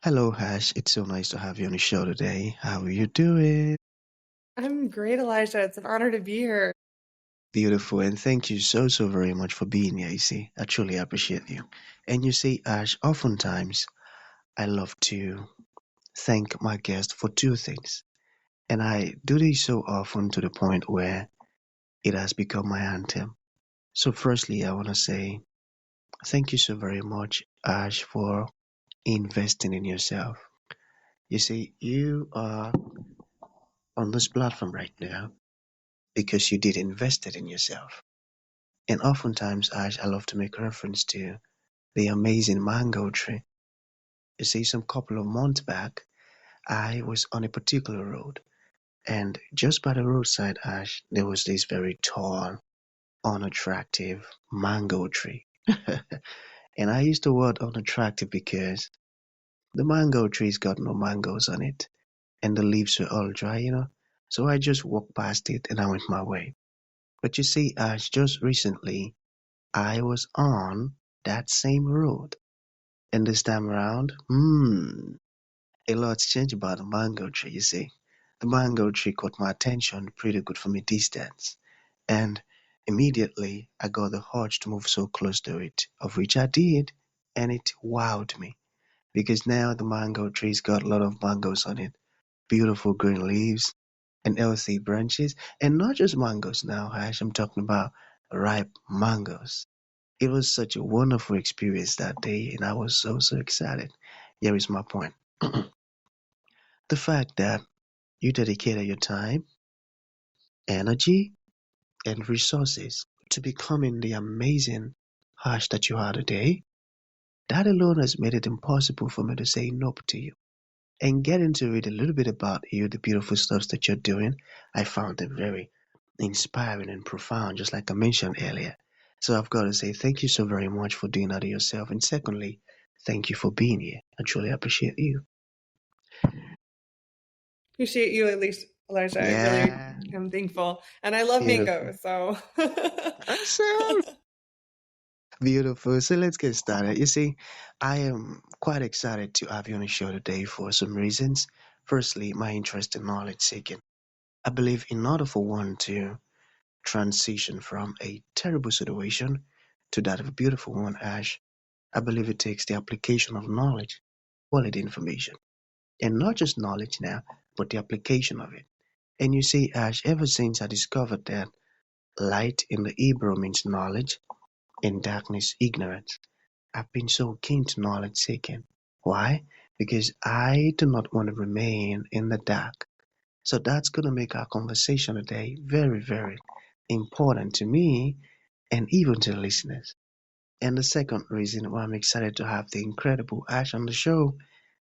Hello, Hash. It's so nice to have you on the show today. How are you doing? I'm great, Elisha. It's an honor to be here. Beautiful, and thank you so very much for being here. You see, I truly appreciate you. And you see, Ash, oftentimes I love to thank my guest for two things. And I do this so often to the point where it has become my anthem. So, firstly, I want to say thank you so very much, Ash, for investing in yourself. You see, you are on this platform right now because you did invested in yourself. And oftentimes, I love to make reference to the amazing mango tree. You see, some couple of months back, I was on a particular road, and just by the roadside, Ash, there was this very tall, unattractive mango tree. And I used the word unattractive because the mango tree's got no mangoes on it, and the leaves were all dry. So I just walked past it and I went my way. But you see, Ash, just recently, I was on that same road. And this time around, a lot's changed about the mango tree, you see. The mango tree caught my attention pretty good from a distance. And immediately I got the urge to move so close to it, of which I did, and it wowed me. Because now the mango tree's got a lot of mangoes on it, beautiful green leaves, and healthy branches, and not just mangoes now, Ash, I'm talking about ripe mangoes. It was such a wonderful experience that day, and I was so excited. Here is my point. The fact that you dedicated your time, energy, and resources to becoming the amazing Hash that you are today, that alone has made it impossible for me to say nope to you. And getting to read a little bit about you, the beautiful stuff that you're doing, I found them very inspiring and profound, just like I mentioned earlier. So I've got to say thank you so very much for doing that to yourself. And secondly, thank you for being here. I truly appreciate you. Appreciate you, at least, Elisha. I really Yeah, am thankful. And I love beautiful. mangoes, so Awesome. Beautiful. So let's get started. You see, I am quite excited to have you on the show today for some reasons. Firstly, my interest in knowledge seeking. I believe in order for one to transition from a terrible situation to that of a beautiful one, Ash, I believe it takes the application of knowledge, quality information, and not just knowledge now, but the application of it. And you see, Ash, ever since I discovered that light in the Hebrew means knowledge and darkness ignorance, I've been so keen to knowledge seeking. Why? Because I do not want to remain in the dark. So that's going to make our conversation today very important to me and even to the listeners. And the second reason why I'm excited to have the incredible Ash on the show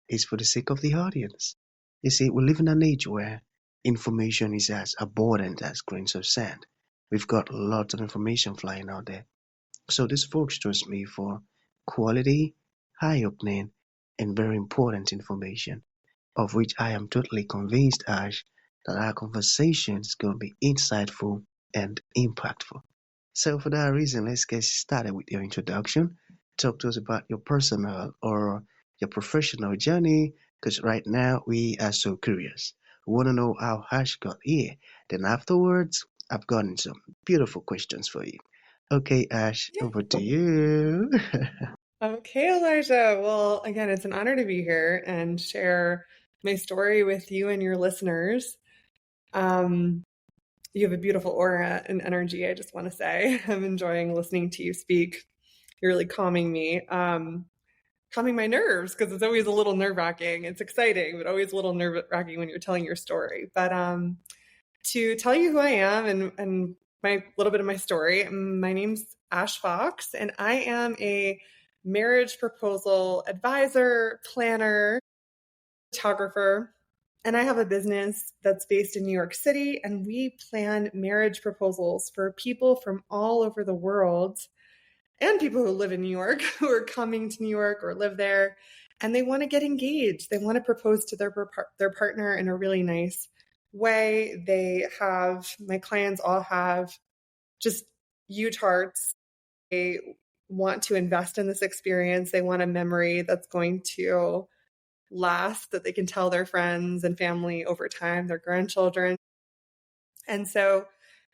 is for the sake of the audience. You see, we live in an age where information is as abundant as grains of sand. We've got lots of information flying out there. So these folks trust me for quality, eye-opening, and very important information, of which I am totally convinced, Ash, that our conversation is going to be insightful and impactful. So for that reason, let's get started with your introduction. Talk to us about your personal or your professional journey, because right now we are so curious. We want to know how Ash got here. Then afterwards, I've gotten some beautiful questions for you. Okay, Ash, yeah. over to you. Okay, Elijah. Well, again, it's an honor to be here and share my story with you and your listeners. Um, you have a beautiful aura and energy, I just want to say. I'm enjoying listening to you speak. You're really calming me. Calming my nerves because it's always a little nerve wracking. It's exciting, but always a little nerve wracking when you're telling your story. But to tell you who I am and my little bit of my story, my name's Ash Fox, and I am a marriage proposal advisor, planner, photographer. And I have a business that's based in New York City, and we plan marriage proposals for people from all over the world and people who live in New York who are coming to New York or live there and they want to get engaged. They want to propose to their partner in a really nice way. My clients all have just huge hearts. They want to invest in this experience. They want a memory that's going to last, that they can tell their friends and family over time, their grandchildren. And so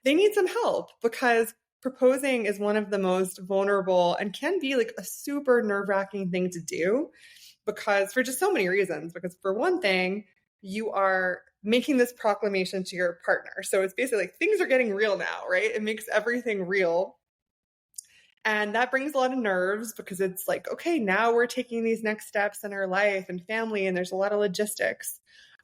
they need some help, because proposing is one of the most vulnerable and can be like a super nerve-wracking thing to do, because for just so many reasons. Because for one thing, you are making this proclamation to your partner. So it's basically like things are getting real now, right? It makes everything real. And that brings a lot of nerves, because it's like, okay, now we're taking these next steps in our life and family, and there's a lot of logistics.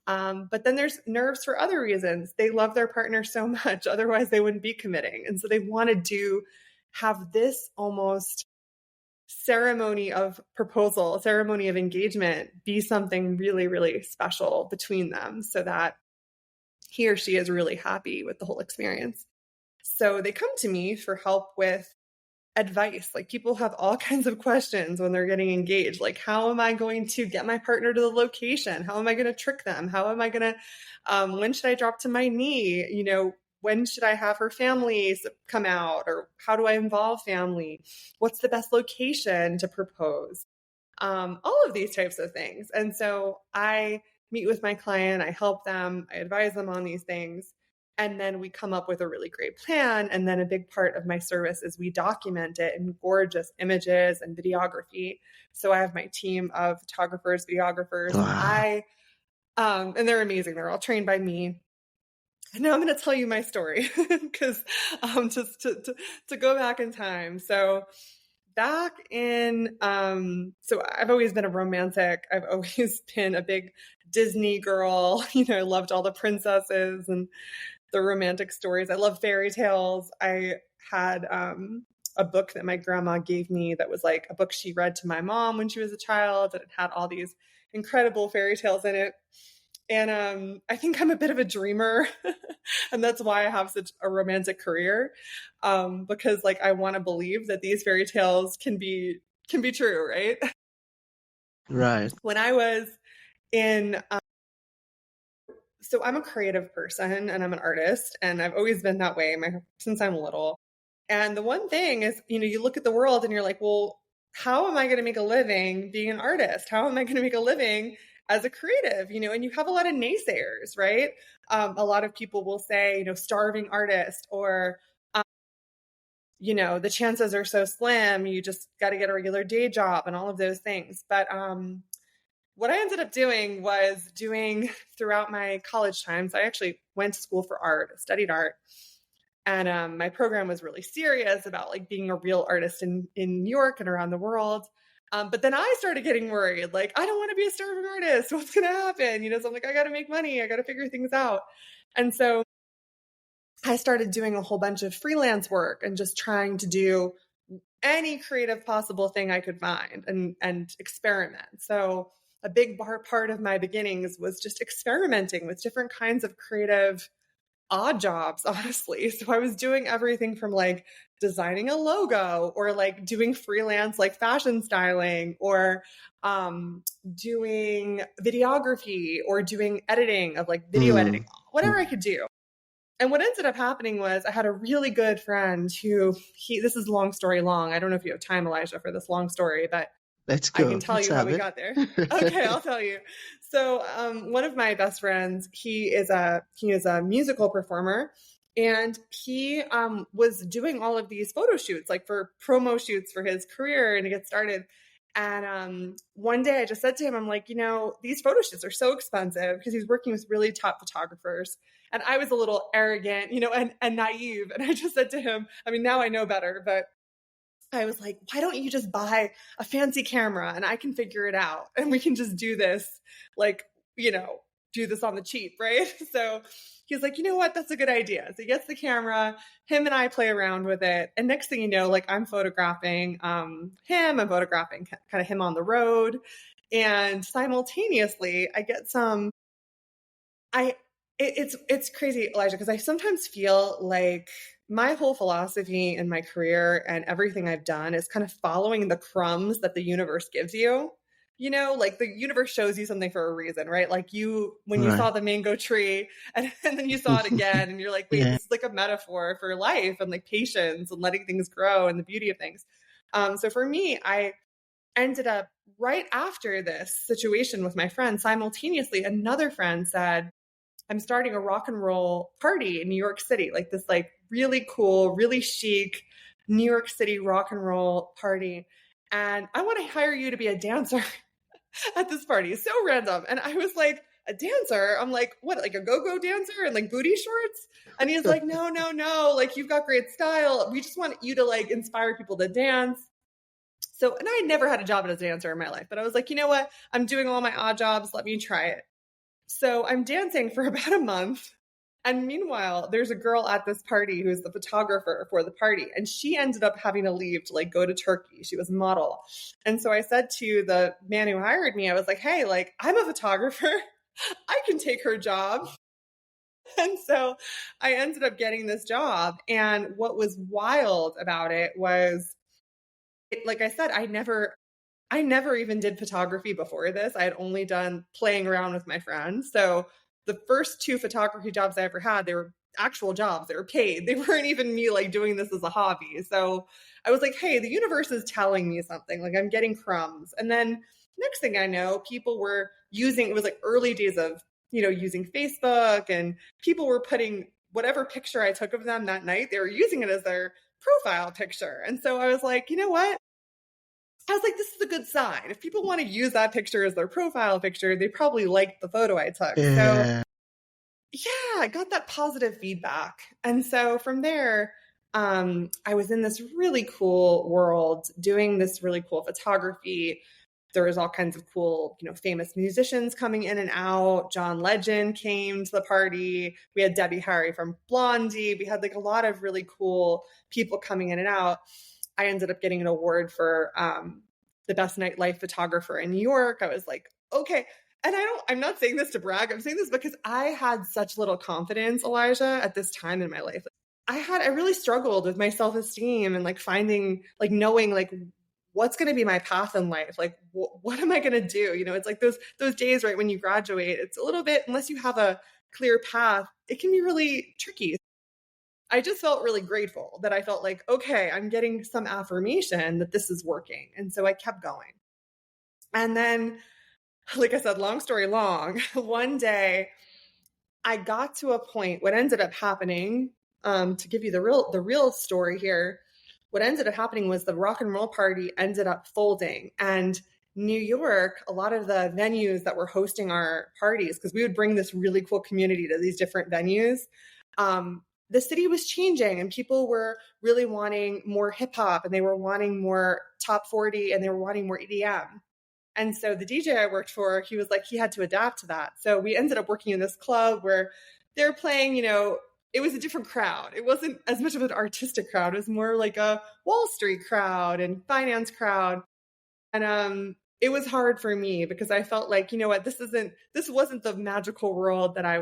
But then there's nerves for other reasons. They love their partner so much, otherwise they wouldn't be committing. And so they want to have this almost ceremony of proposal, ceremony of engagement, be something really, really special between them, so that he or she is really happy with the whole experience. So they come to me for help with advice. Like, people have all kinds of questions when they're getting engaged. Like, how am I going to get my partner to the location? How am I going to trick them? How am I going to, when should I drop to my knee? When should I have her family come out? Or how do I involve family? What's the best location to propose? All of these types of things. And so I meet with my client, I help them, I advise them on these things. And then we come up with a really great plan. And then a big part of my service is we document it in gorgeous images and videography. So I have my team of photographers, videographers. Wow. And they're amazing. They're all trained by me. And now I'm going to tell you my story, because just to go back in time. So back in, so I've always been a romantic. I've always been a big Disney girl. I loved all the princesses and the romantic stories. I love fairy tales. I had a book that my grandma gave me that was like a book she read to my mom when she was a child, and it had all these incredible fairy tales in it. And I think I'm a bit of a dreamer, and that's why I have such a romantic career, because like I want to believe that these fairy tales can be true, right? Right. When I was in so I'm a creative person and I'm an artist, and I've always been that way since I'm little. And the one thing is, you look at the world and you're like, well, how am I going to make a living being an artist? How am I going to make a living as a creative? And you have a lot of naysayers, right? A lot of people will say, starving artist, or, the chances are so slim. You just got to get a regular day job and all of those things. But what I ended up doing was throughout my college times, I actually went to school for art, studied art. And my program was really serious about like being a real artist in New York and around the world. But then I started getting worried, like, I don't want to be a starving artist. What's going to happen? So I'm like, I got to make money. I got to figure things out. And so I started doing a whole bunch of freelance work and just trying to do any creative possible thing I could find and experiment. So a big part of my beginnings was just experimenting with different kinds of creative odd jobs, honestly. So I was doing everything from like designing a logo, or like doing freelance like fashion styling, or doing videography, or doing editing of like video editing, whatever I could do. And what ended up happening was I had a really good friend who this is long story long. I don't know if you have time, Elijah, for this long story, but Let's I go. can tell Let's you how have we it. got there. Okay, I'll tell you. So one of my best friends, he is a musical performer, and he was doing all of these photo shoots, like for promo shoots for his career and to get started. And one day I just said to him, I'm like, these photo shoots are so expensive, because he's working with really top photographers. And I was a little arrogant, and naive. And I just said to him, I mean, now I know better, but I was like, why don't you just buy a fancy camera and I can figure it out, and we can just do this, like, do this on the cheap, right? So he's like, you know what? That's a good idea. So he gets the camera, him and I play around with it. And next thing you know, like, I'm photographing him, I'm photographing kind of him on the road. And simultaneously, I get it's crazy, Elijah, because I sometimes feel like my whole philosophy in my career and everything I've done is kind of following the crumbs that the universe gives you. Like the universe shows you something for a reason, right? Like when you Right. saw the mango tree and then you saw it again and you're like, wait, Yeah. this is like a metaphor for life and like patience and letting things grow and the beauty of things. So for me, I ended up right after this situation with my friend, simultaneously, another friend said, I'm starting a rock and roll party in New York City, like this like really cool, really chic New York City rock and roll party. And I want to hire you to be a dancer at this party. It's so random. And I was like, a dancer? I'm like, what, like a go-go dancer and like booty shorts? And he's like, no, no, no. Like, you've got great style. We just want you to like inspire people to dance. So, and I had never had a job as a dancer in my life, but I was like, you know what? I'm doing all my odd jobs. Let me try it. So I'm dancing for about a month. And meanwhile, there's a girl at this party who's the photographer for the party. And she ended up having to leave to like go to Turkey. She was a model. And so I said to the man who hired me, I was like, hey, like, I'm a photographer. I can take her job. And so I ended up getting this job. And what was wild about it was, like I said, I never even did photography before this. I had only done playing around with my friends. So the first two photography jobs I ever had, they were actual jobs. They were paid. They weren't even me like doing this as a hobby. So I was like, hey, the universe is telling me something. Like I'm getting crumbs. And then next thing I know, people were using, it was like early days of, using Facebook, and people were putting whatever picture I took of them that night, they were using it as their profile picture. And so I was like, you know what? I was like, this is a good sign. If people want to use that picture as their profile picture, they probably liked the photo I took. So Yeah. yeah, I got that positive feedback. And so from there, I was in this really cool world doing this really cool photography. There was all kinds of cool, famous musicians coming in and out. John Legend came to the party. We had Debbie Harry from Blondie. We had like a lot of really cool people coming in and out. I ended up getting an award for the best nightlife photographer in New York. I was like, okay. And I'm not saying this to brag. I'm saying this because I had such little confidence, Elijah, at this time in my life. I really struggled with my self-esteem and like finding, like knowing like what's going to be my path in life. Like, what am I going to do? It's like those days, right, when you graduate, it's a little bit, unless you have a clear path, it can be really tricky. I just felt really grateful that I felt like, okay, I'm getting some affirmation that this is working. And so I kept going. And then, like I said, long story long, one day I got to a point, what ended up happening, to give you the real story here, what ended up happening was the rock and roll party ended up folding. And New York, a lot of the venues that were hosting our parties, because we would bring this really cool community to these different venues, the city was changing and people were really wanting more hip hop and they were wanting more top 40 and they were wanting more EDM. And so the DJ I worked for, he was like, he had to adapt to that. So we ended up working in this club where they're playing, it was a different crowd. It wasn't as much of an artistic crowd. It was more like a Wall Street crowd and finance crowd. And it was hard for me because I felt like, you know what, this wasn't the magical world that I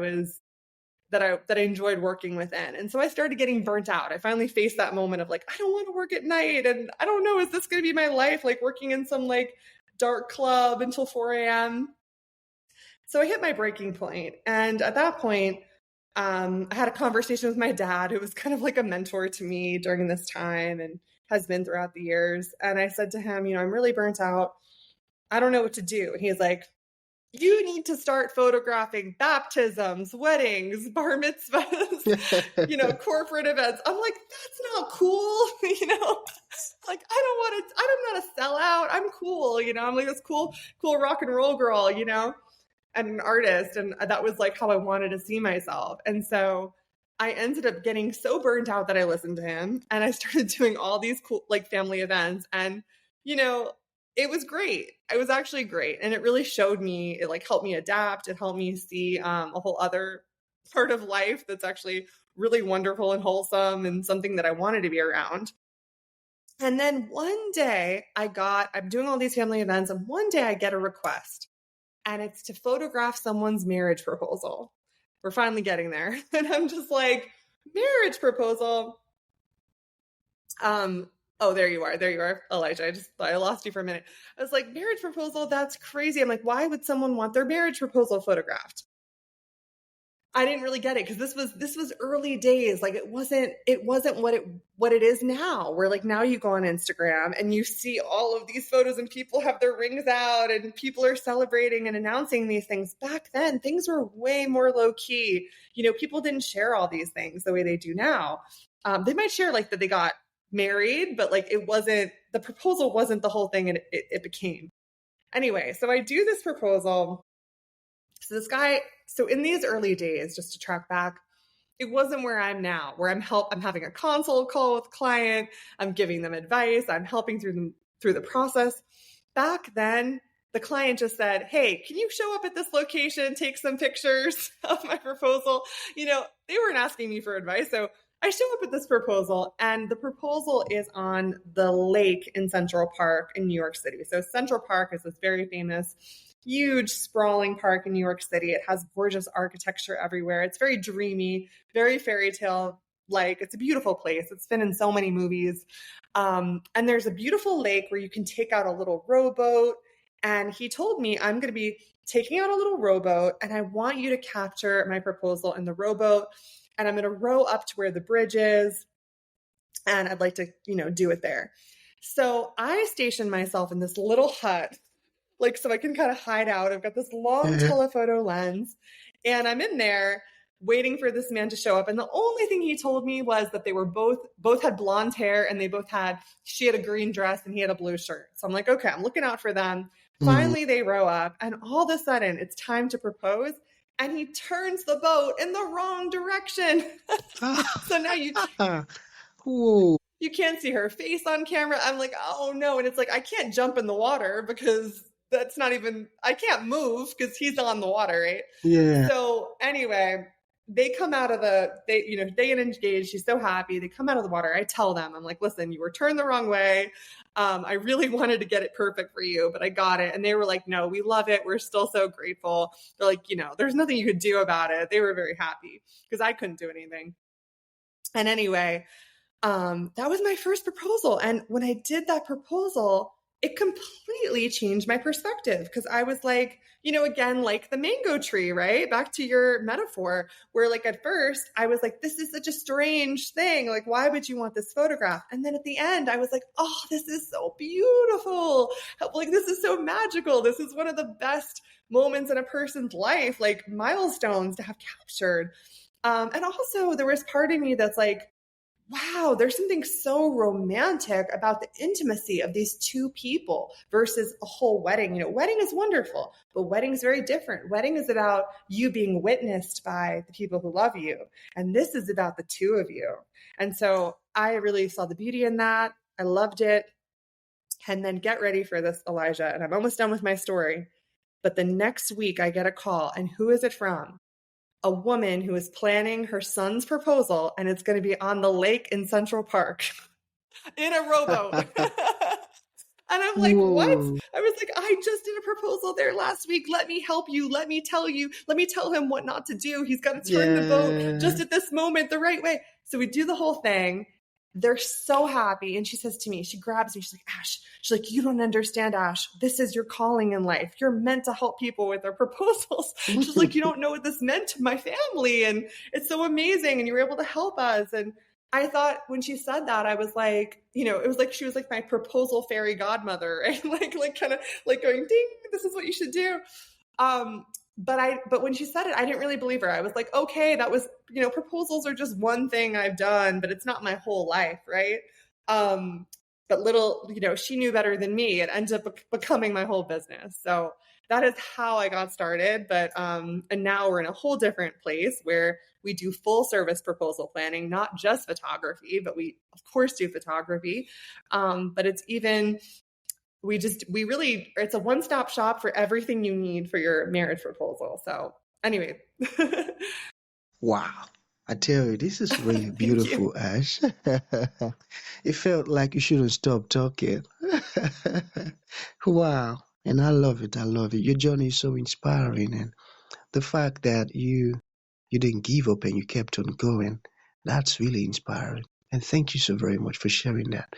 enjoyed working within. And so I started getting burnt out. I finally faced that moment of like, I don't want to work at night. And I don't know, is this going to be my life? Like working in some like dark club until 4 a.m. So I hit my breaking point. And at that point, I had a conversation with my dad, who was kind of like a mentor to me during this time and has been throughout the years. And I said to him, I'm really burnt out. I don't know what to do. And he's like, you need to start photographing baptisms, weddings, bar mitzvahs, corporate events. I'm like, that's not cool. Like, I'm not a sellout. I'm cool. I'm like this cool rock and roll girl, and an artist. And that was like how I wanted to see myself. And so I ended up getting so burnt out that I listened to him and I started doing all these cool, like family events. And, it was great. It was actually great. And it really showed me, it like helped me adapt. It helped me see a whole other part of life that's actually really wonderful and wholesome and something that I wanted to be around. And then one day I'm doing all these family events, and one day I get a request, and it's to photograph someone's marriage proposal. We're finally getting there. And I'm just like, marriage proposal? Oh, there you are, Elijah. I lost you for a minute. I was like, marriage proposal? That's crazy. I'm like, why would someone want their marriage proposal photographed? I didn't really get it because this was early days. Like it wasn't what it is now. Where like now you go on Instagram and you see all of these photos and people have their rings out and people are celebrating and announcing these things. Back then, things were way more low key. You know, people didn't share all these things the way they do now. They might share like that they got married, but like it wasn't, the proposal wasn't the whole thing, and it became. Anyway, so I do this proposal. So this guy, so in these early days, just to track back, it wasn't where I'm now, where I'm having a consult call with client, I'm giving them advice, I'm helping through the process. Back then, the client just said, "Hey, can you show up at this location, take some pictures of my proposal?" You know, they weren't asking me for advice. So I show up at this proposal, and the proposal is on the lake in Central Park in New York City. So Central Park is this very famous, huge, sprawling park in New York City. It has gorgeous architecture everywhere. It's very dreamy, very fairy tale like. It's a beautiful place. It's been in so many movies. And there's a beautiful lake where you can take out a little rowboat. And he told me, I'm going to be taking out a little rowboat, and I want you to capture my proposal in the rowboat. And I'm going to row up to where the bridge is. And I'd like to, you know, do it there. So I stationed myself in this little hut, like, so I can kind of hide out. I've got this long telephoto lens, and I'm in there waiting for this man to show up. And the only thing he told me was that they were both had blonde hair, and she had a green dress and he had a blue shirt. So I'm like, okay, I'm looking out for them. Finally, they row up, and all of a sudden it's time to propose. And he turns the boat in the wrong direction. So now you can't see her face on camera. I'm like, oh no. And it's like, I can't jump in the water because that's not even, I can't move because he's on the water, right? Yeah. So anyway, they come out of they get engaged. She's so happy. They come out of the water. I tell them, I'm like, listen, you were turned the wrong way. I really wanted to get it perfect for you, but I got it. And they were like, no, we love it. We're still so grateful. They're like, you know, there's nothing you could do about it. They were very happy because I couldn't do anything. And anyway, that was my first proposal. And when I did that proposal, it completely changed my perspective because I was like, you know, again, like the mango tree, right? Back to your metaphor, where like at first I was like, this is such a strange thing. Like, why would you want this photograph? And then at the end, I was like, oh, this is so beautiful. Like, this is so magical. This is one of the best moments in a person's life, like milestones to have captured. And also there was part of me that's like, wow, there's something so romantic about the intimacy of these two people versus a whole wedding. You know, wedding is wonderful, but wedding is very different. Wedding is about you being witnessed by the people who love you. And this is about the two of you. And so I really saw the beauty in that. I loved it. And then get ready for this, Elijah. And I'm almost done with my story. But the next week I get a call. And who is it from? A woman who is planning her son's proposal, and it's going to be on the lake in Central Park in a rowboat. And I'm like, what? I was like, I just did a proposal there last week. Let me help you. Let me tell him what not to do. He's got to turn the boat just at this moment the right way. So we do the whole thing. They're so happy. And she says to me, she grabs me. She's like, Ash, she's like, you don't understand, Ash. This is your calling in life. You're meant to help people with their proposals. She's like, you don't know what this meant to my family. And it's so amazing. And you were able to help us. And I thought when she said that, I was like, you know, it was like she was like my proposal fairy godmother, right? like kind of like going, ding, this is what you should do. But when she said it, I didn't really believe her. I was like, okay, that was, you know, proposals are just one thing I've done, but it's not my whole life, right? But little, you know, she knew better than me. It ended up becoming my whole business. So that is how I got started. But and now we're in a whole different place where we do full service proposal planning, not just photography, but we of course do photography. But it's even it's a one-stop shop for everything you need for your marriage proposal. So anyway. Wow. I tell you, this is really beautiful, Ash. It felt like you shouldn't stop talking. Wow. And I love it. I love it. Your journey is so inspiring. And the fact that you didn't give up and you kept on going, that's really inspiring. And thank you so very much for sharing that.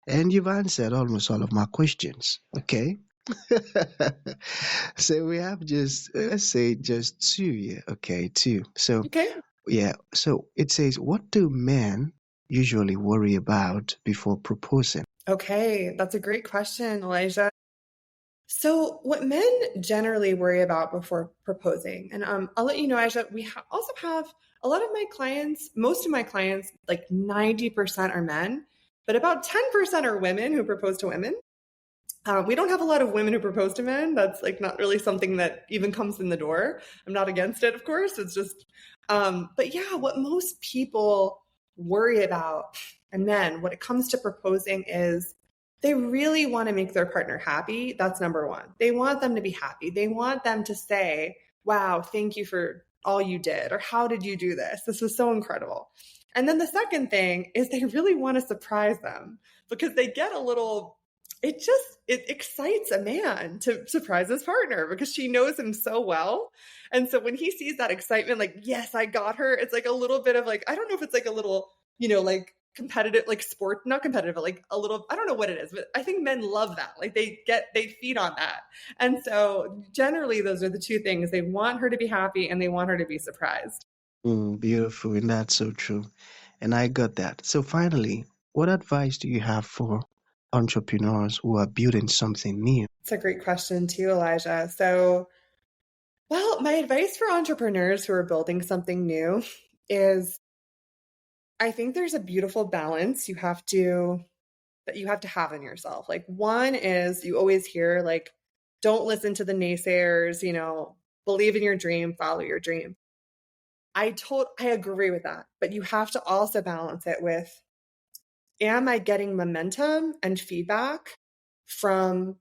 And you've answered almost all of my questions. Okay. So we have just, let's say just two, yeah. Okay, two. So Okay. yeah, so it says, what do men usually worry about before proposing? Okay, that's a great question, Elijah. So, what men generally worry about before proposing, and I'll let you know, Aisha, also have a lot of my clients, most of my clients, like 90% are men, but about 10% are women who propose to women. We don't have a lot of women who propose to men. That's like not really something that even comes in the door. I'm not against it, of course. It's just, but yeah, what most people worry about, and then when it comes to proposing, is they really want to make their partner happy. That's number one. They want them to be happy. They want them to say, wow, thank you for all you did, or how did you do this? This was so incredible. And then the second thing is they really want to surprise them because they get a little, it excites a man to surprise his partner because she knows him so well. And so when he sees that excitement, like, yes, I got her, it's like a little bit of like, I don't know if it's like a little, like competitive, like sport, not competitive, but like a little, I don't know what it is, but I think men love that. Like they feed on that. And so generally those are the two things. They want her to be happy and they want her to be surprised. Beautiful, and that's so true. And I got that. So finally, what advice do you have for entrepreneurs who are building something new? It's a great question too, Elijah. So, well, my advice for entrepreneurs who are building something new is I think there's a beautiful balance you have to have in yourself. Like one is you always hear like don't listen to the naysayers, believe in your dream, follow your dream. I agree with that, but you have to also balance it with am I getting momentum and feedback from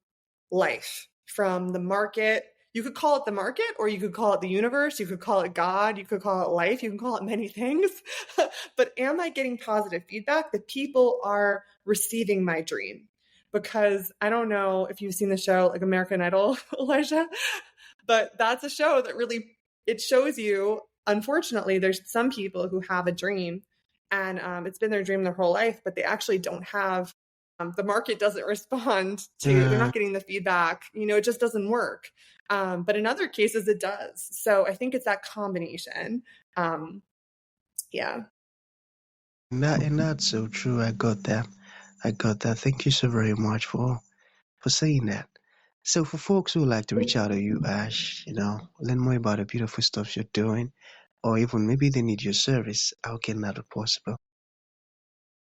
life, from the market? You could call it the market, or you could call it the universe, you could call it God, you could call it life, you can call it many things. But am I getting positive feedback that people are receiving my dream? Because I don't know if you've seen the show like American Idol, Elijah, but that's a show that really it shows you unfortunately there's some people who have a dream and it's been their dream their whole life but they actually don't have the market doesn't respond to they're Uh, not getting the feedback it just doesn't work but in other cases it does so I think it's that combination um, yeah. and that's so true. I got that. I got that. Thank you so very much for saying that. So for folks who like to reach out to you, Ash, learn more about the beautiful stuff you're doing, or even maybe they need your service, how can that be possible?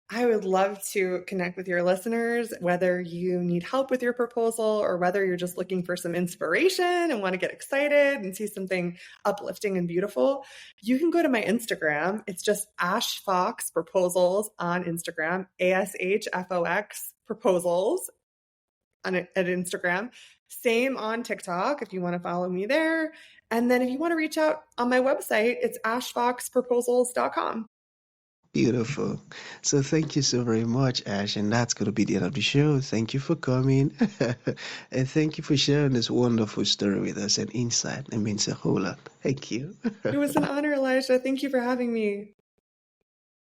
I would love to connect with your listeners, whether you need help with your proposal or whether you're just looking for some inspiration and want to get excited and see something uplifting and beautiful. You can go to my Instagram. It's just Ash Fox Proposals on Instagram, ASHFOX Proposals at Instagram. Same on TikTok if you want to follow me there. And then if you want to reach out on my website, it's ashfoxproposals.com. Beautiful. So thank you so very much, Ash, and that's going to be the end of the show. Thank you for coming, and thank you for sharing this wonderful story with us and insight. It means a whole lot. Thank you. It was an honor, Elijah. Thank you for having me.